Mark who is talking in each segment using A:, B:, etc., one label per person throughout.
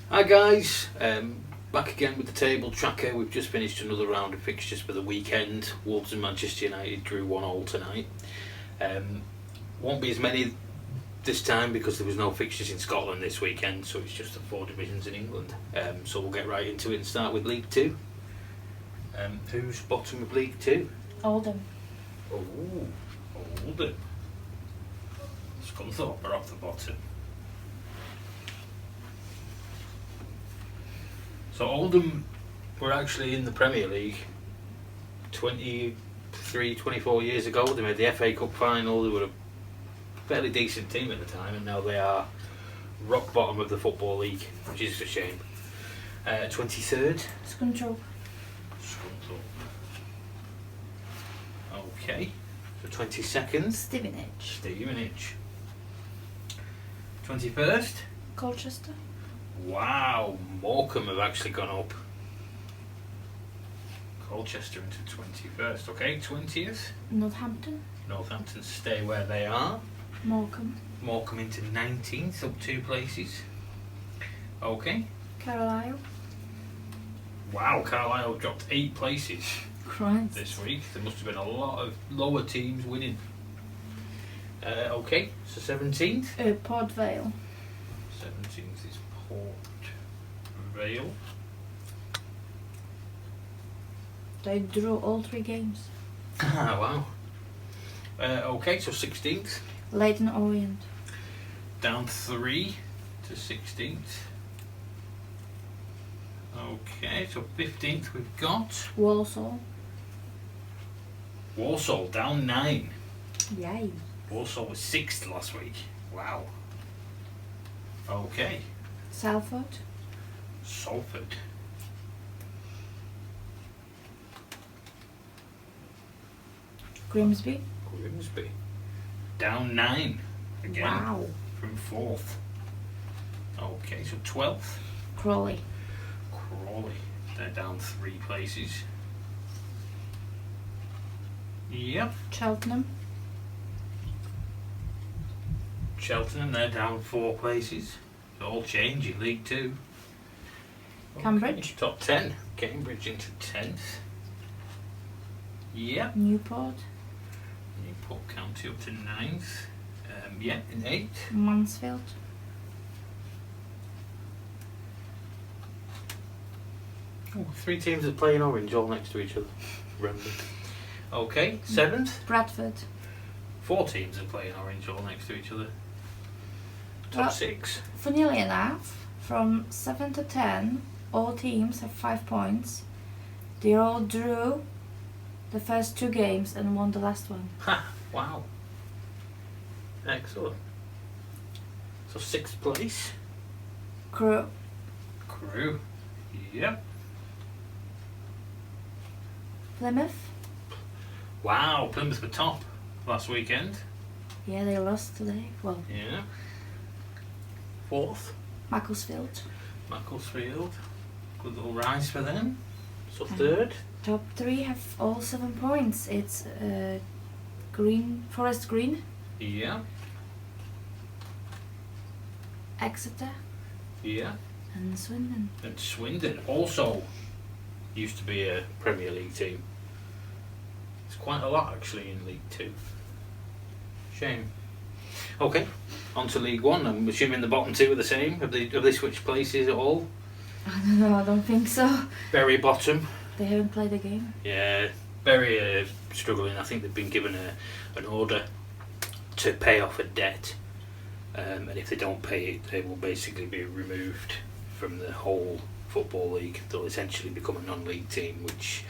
A: Hi guys, back again with the table tracker. We've just finished another round of fixtures for the weekend. Wolves and Manchester United drew 1-1 tonight. Won't be as many this time because there was no fixtures in Scotland this weekend, so it's just the 4 divisions in England. So we'll get right into it and start with League 2. Who's bottom of League 2?
B: Oldham.
A: Oh, Oldham. Scunthorpe are off the bottom. So Oldham were actually in the Premier League 24 years ago. They made the FA Cup final. They were a fairly decent team at the time, and now they are rock bottom of the Football League, which is a shame. 23rd?
B: Scunthorpe.
A: Okay. So 22nd?
B: Stevenage.
A: 21st?
B: Colchester.
A: Wow, Morecambe have actually gone up. Colchester into 21st. Okay, 20th.
B: Northampton.
A: Northampton stay where they are.
B: Morecambe.
A: Morecambe into 19th, up 2 places. Okay.
B: Carlisle.
A: Wow, Carlisle dropped 8 places
B: Christ.
A: this week. There must have been a lot of lower teams winning. Okay, so 17th.
B: Port Vale.
A: 17th is Port Vale.
B: They drew all 3 games.
A: Wow. Okay, so 16th.
B: Leyton Orient.
A: Down 3 to 16th. Okay, so 15th we've got
B: Walsall.
A: Walsall down 9.
B: Yay.
A: Walsall was 6th last week. Wow. Okay.
B: Salford.
A: Salford.
B: Grimsby.
A: Grimsby. Down 9 again.
B: Wow.
A: From 4th. Okay, so 12th.
B: Crawley.
A: Crawley. They're down 3 places. Yep.
B: Cheltenham.
A: Cheltenham, they're down 4 places. It's all change in League 2.
B: Cambridge.
A: Okay, top 10. Cambridge into 10th. Yep.
B: Newport.
A: Newport County up to 9th. Yep, in 8th.
B: Mansfield.
A: Oh, 3 teams that play in orange all next to each other. Random. Okay, 7th.
B: Bradford.
A: 4 teams that play in orange all next to each other. Top
B: Well,
A: 6.
B: Funnily enough, from 7 to 10, all teams have 5 points. They all drew the first 2 games and won the last one.
A: Ha! Wow. Excellent. So 6th place.
B: Crew.
A: Crew. Yep.
B: Plymouth.
A: Wow, Plymouth were top last weekend.
B: Yeah, they lost today. Well,
A: Yeah. 4th.
B: Macclesfield.
A: Macclesfield. Good little rise for them. So 3rd.
B: Top 3 have all 7 points. It's Forest Green,
A: Yeah.
B: Exeter,
A: Yeah.
B: and Swindon.
A: And Swindon also used to be a Premier League team. It's quite a lot actually in League 2. Shame. Okay, on to League 1. I'm assuming the bottom 2 are the same. Have they switched places at all?
B: I don't know, I don't think so.
A: Very bottom.
B: They haven't played the game.
A: Yeah, very struggling. I think they've been given an order to pay off a debt, and if they don't pay it, they will basically be removed from the whole Football League. They'll essentially become a non-league team, which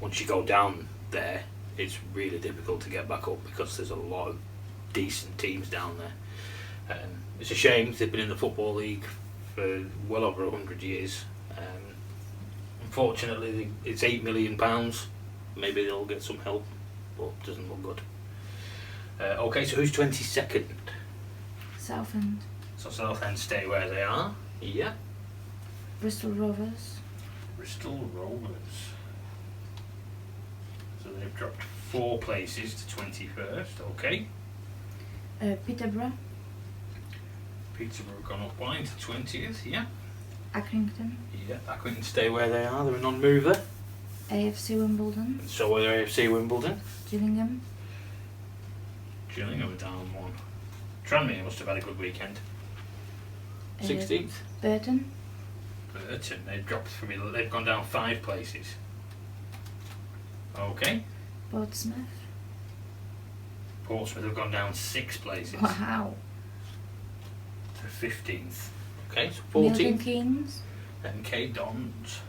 A: once you go down there, it's really difficult to get back up because there's a lot of decent teams down there. It's a shame. They've been in the Football League for well over 100 years. Unfortunately, it's £8 million. Maybe they'll get some help, but it doesn't look good. Okay, so who's 22nd?
B: Southend.
A: So Southend stay where they are. Yeah.
B: Bristol Rovers.
A: Bristol Rovers. So they've dropped 4 places to 21st. Okay.
B: Peterborough.
A: Peterborough gone up 1 to 20th. Yeah.
B: Accrington.
A: Yeah, Accrington stay where they are. They're a non-mover.
B: AFC Wimbledon.
A: So are AFC Wimbledon.
B: Gillingham.
A: Gillingham are down 1. Tranmere must have had a good weekend. 16th.
B: Burton.
A: Burton, they've dropped from they've gone down 5 places. Okay.
B: Portsmouth.
A: Portsmouth have gone down 6 places
B: Wow.
A: to 15th. Okay, so
B: Milton
A: 14th.
B: Keynes.
A: MK Dons.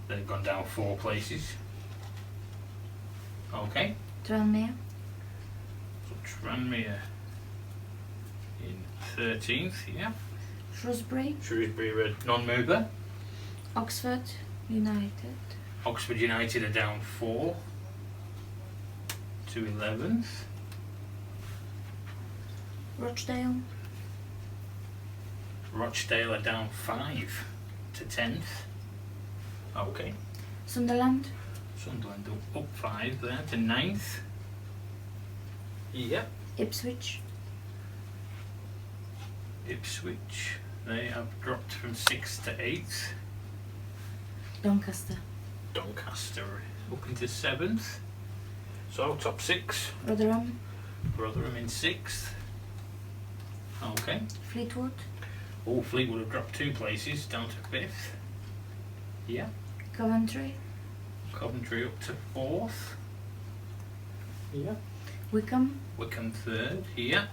A: They've gone down 4 places. Okay.
B: Tranmere.
A: So Tranmere in 13th, yeah.
B: Shrewsbury.
A: Shrewsbury are a non-mover.
B: Oxford United.
A: Oxford United are down 4 to 11th.
B: Rochdale.
A: Rochdale are down 5 to 10th. Okay.
B: Sunderland.
A: Sunderland up 5 there to 9th. Yep.
B: Ipswich.
A: Ipswich, they have dropped from 6th to 8th.
B: Doncaster.
A: Doncaster up into 7th. So top 6.
B: Rotherham.
A: Rotherham in 6th. Okay.
B: Fleetwood.
A: Oh, Fleetwood have dropped 2 places down to 5th. Yeah.
B: Coventry.
A: Coventry up to 4th. Yeah.
B: Wickham.
A: Wickham 3rd. Yeah.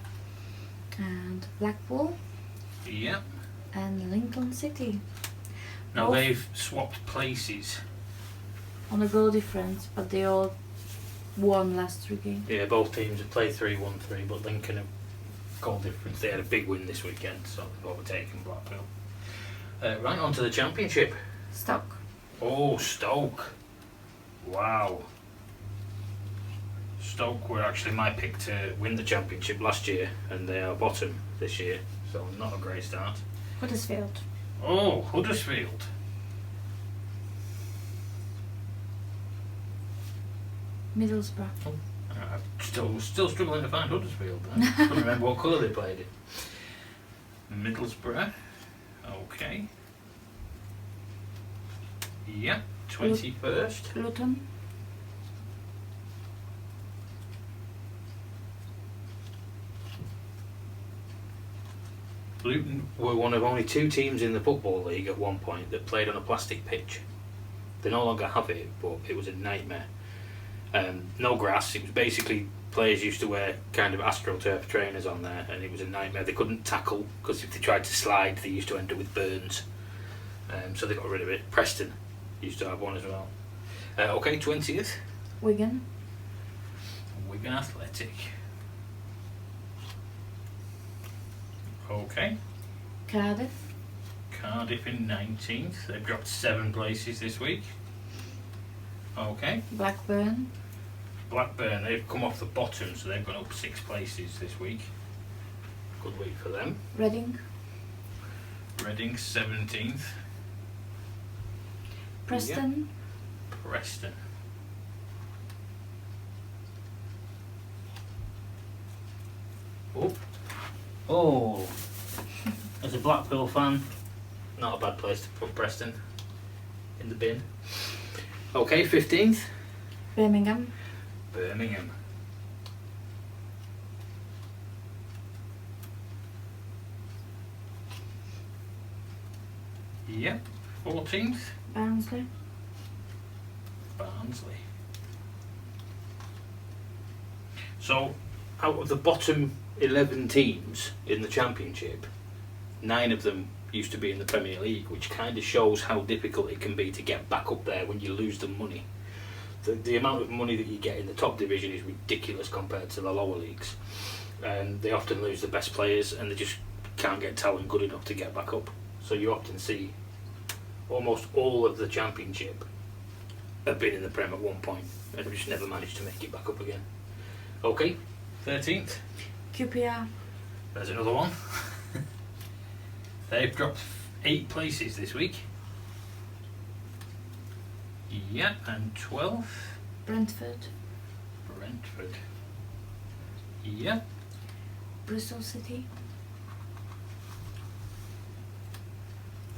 B: And Blackpool.
A: Yeah.
B: And Lincoln City.
A: Now
B: Both
A: they've swapped places.
B: on a goal difference, but they all won last 3 games.
A: Yeah, both teams have played 3-1-3, but Lincoln have goal difference. They had a big win this weekend, so they've overtaken Blackpool. Right, on to the Championship.
B: Stoke.
A: Oh, Stoke. Wow. Stoke were actually my pick to win the Championship last year, and they are bottom this year, so not a great start.
B: Huddersfield.
A: Oh, Huddersfield.
B: Middlesbrough.
A: I'm still struggling to find Huddersfield. I can't remember what colour they played in. Middlesbrough. Okay. Yeah, 21st.
B: Luton.
A: Luton were one of only 2 teams in the Football League at one point that played on a plastic pitch. They no longer have it, but it was a nightmare. No grass, it was basically players used to wear kind of AstroTurf trainers on there, and it was a nightmare. They couldn't tackle because if they tried to slide they used to end up with burns, so they got rid of it. Preston used to have one as well. Okay, 20th.
B: Wigan.
A: Wigan Athletic. Okay.
B: Cardiff.
A: Cardiff in 19th. They've dropped 7 places this week. Okay.
B: Blackburn.
A: Blackburn, they've come off the bottom, so they've gone up 6 places this week. Good week for them.
B: Reading.
A: Reading 17th.
B: Preston.
A: Yeah. Preston. Oh, as a Blackpool fan, not a bad place to put Preston in the bin. Okay, 15th.
B: Birmingham.
A: Birmingham. Yep, 14th.
B: Barnsley.
A: Barnsley. So, out of the bottom 11 teams in the Championship, 9 of them used to be in the Premier League, which kind of shows how difficult it can be to get back up there when you lose the money. The amount of money that you get in the top division is ridiculous compared to the lower leagues. They often lose the best players and they just can't get talent good enough to get back up. So you often see almost all of the Championship have been in the Prem at one point and have just never managed to make it back up again. Okay, 13th.
B: QPR.
A: There's another one. They've dropped 8 places this week. Yeah, and 12th.
B: Brentford.
A: Brentford. Yeah.
B: Bristol City.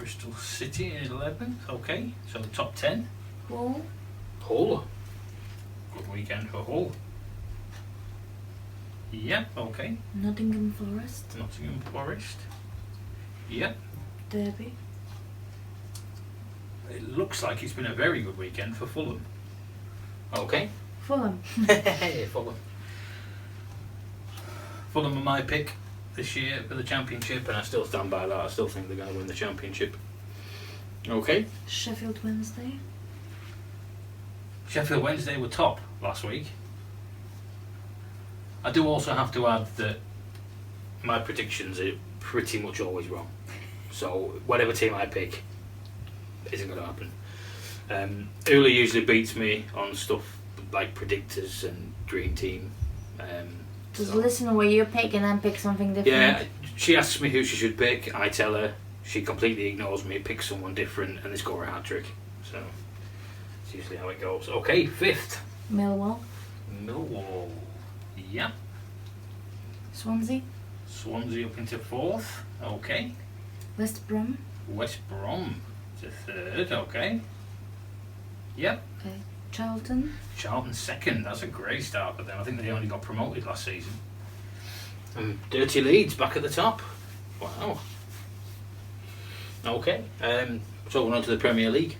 A: Bristol City in 11th. Okay, so the top 10.
B: Hull.
A: Hull. Good weekend for Hull. Yep, okay.
B: Nottingham Forest.
A: Nottingham Forest. Yep.
B: Derby.
A: It looks like it's been a very good weekend for Fulham. Okay.
B: Fulham.
A: Fulham. Fulham are my pick this year for the championship, and I still stand by that. I still think they're going to win the championship. Okay.
B: Sheffield Wednesday.
A: Sheffield Wednesday were top last week. I do also have to add that my predictions are pretty much always wrong. So whatever team I pick isn't going to happen. Ula usually beats me on stuff like predictors and dream team.
B: Just listen to what you pick and then pick something different.
A: Yeah, she asks me who she should pick. I tell her. She completely ignores me, picks someone different, and they score a hat-trick. So it's usually how it goes. Okay, 5th.
B: Millwall.
A: Millwall. Yeah.
B: Swansea.
A: Swansea up into 4th. Okay.
B: West Brom.
A: West Brom to 3rd. Okay. Yep.
B: Charlton.
A: Charlton 2nd. That's a great start for them. I think they only got promoted last season. Dirty Leeds back at the top. Wow. Okay. So we're on to the Premier League.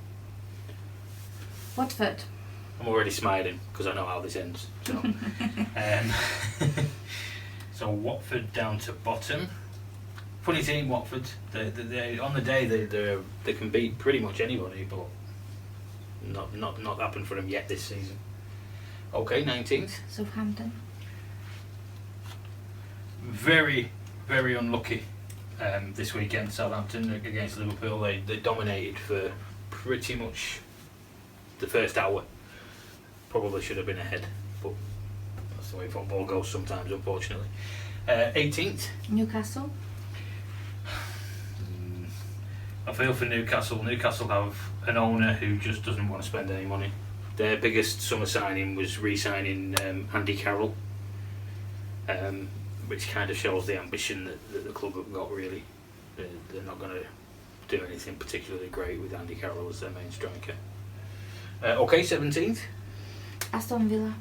B: Watford.
A: I'm already smiling because I know how this ends. So, so Watford down to bottom. Funny team, Watford. They on the day they can beat pretty much anybody, but not happened for them yet this season. Okay, 19th.
B: Southampton.
A: Very, very unlucky this weekend. Southampton against Liverpool. They dominated for pretty much the first hour. Probably should have been ahead, but that's the way football goes sometimes, unfortunately. 18th.
B: Newcastle.
A: I feel for Newcastle. Newcastle have an owner who just doesn't want to spend any money. Their biggest summer signing was re-signing Andy Carroll, which kind of shows the ambition that the club have got, really. They're not going to do anything particularly great with Andy Carroll as their main striker. Okay, 17th.
B: Aston Villa.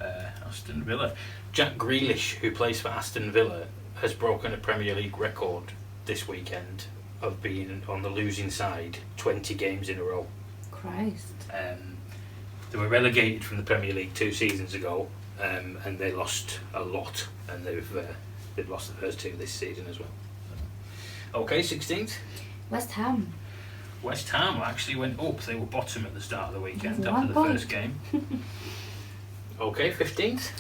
A: Aston Villa. Jack Grealish, who plays for Aston Villa, has broken a Premier League record this weekend of being on the losing side 20 games in a row.
B: Christ.
A: They were relegated from the Premier League 2 seasons ago, and they lost a lot, and they've lost the first 2 this season as well. Okay, 16th.
B: West Ham.
A: West Ham actually went up. They were bottom at the start of the weekend after the
B: point.
A: first game. Okay, 15th.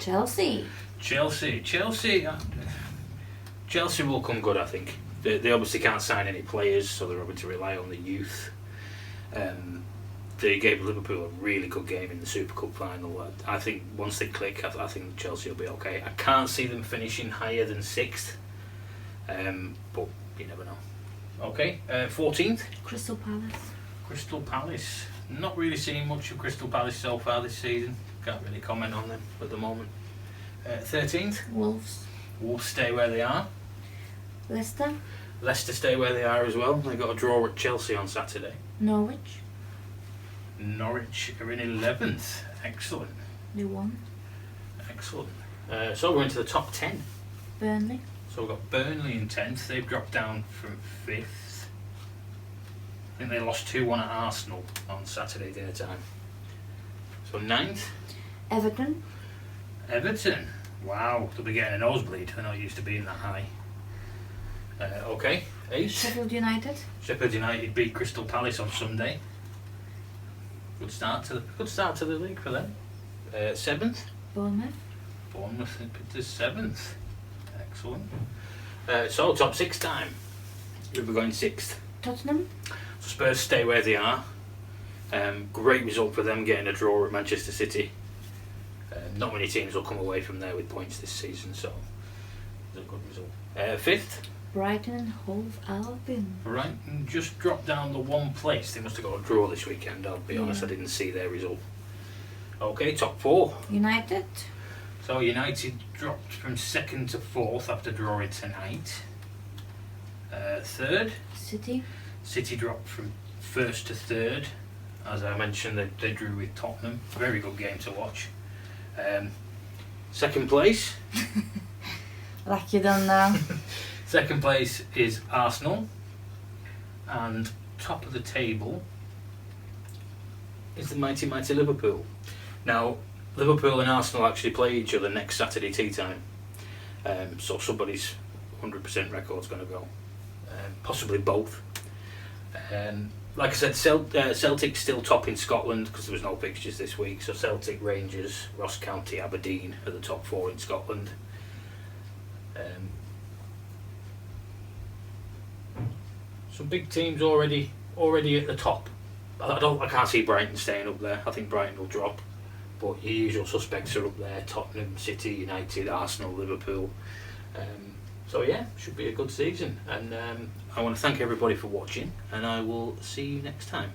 B: Chelsea.
A: Chelsea will come good, I think. They obviously can't sign any players, so they're able to rely on the youth. They gave Liverpool a really good game in the Super Cup final. I think once they click, I think Chelsea will be okay. I can't see them finishing higher than 6th, but you never know. Okay, 14th. Crystal Palace. Not really seeing much of Crystal Palace so far this season. Can't really comment on them at the moment. 13th.
B: Wolves
A: stay where they are. Leicester stay where they are as well. They got a draw at Chelsea on Saturday.
B: Norwich
A: are in 11th. Excellent.
B: They won.
A: Excellent. So we're into the top 10.
B: Burnley.
A: So we've got Burnley in 10th. They've dropped down from 5th. I think they lost 2-1 at Arsenal on Saturday dinner time. So 9th.
B: Everton.
A: Wow, they'll be getting a nosebleed. They're not used to being that high. Okay, 8th. Sheffield United beat Crystal Palace on Sunday. Good start to the league for them. 7th. Bournemouth into 7th. Excellent. So top 6 time. We're going 6th.
B: Tottenham.
A: So Spurs stay where they are. Great result for them getting a draw at Manchester City. Not many teams will come away from there with points this season, so it's a good result. 5th.
B: Brighton and Hove Albion.
A: Brighton just dropped down the 1 place. They must have got a draw this weekend. I'll be honest, I didn't see their result. Okay, top 4.
B: United.
A: So United dropped from 2nd to 4th after drawing tonight. third.
B: City.
A: City dropped from first to third. As I mentioned, they drew with Tottenham. Very good game to watch. Second place.
B: Like you don't know.
A: Second place is Arsenal. And top of the table is the mighty Liverpool. Now, Liverpool and Arsenal actually play each other next Saturday tea time. So somebody's 100% record's going to go. Possibly both. Like I said, Celtic's still top in Scotland because there was no fixtures this week. So Celtic, Rangers, Ross County, Aberdeen are the top 4 in Scotland. Some big teams already at the top. I can't see Brighton staying up there. I think Brighton will drop. But your usual suspects are up there: Tottenham, City, United, Arsenal, Liverpool. So yeah, should be a good season. And I want to thank everybody for watching, and I will see you next time.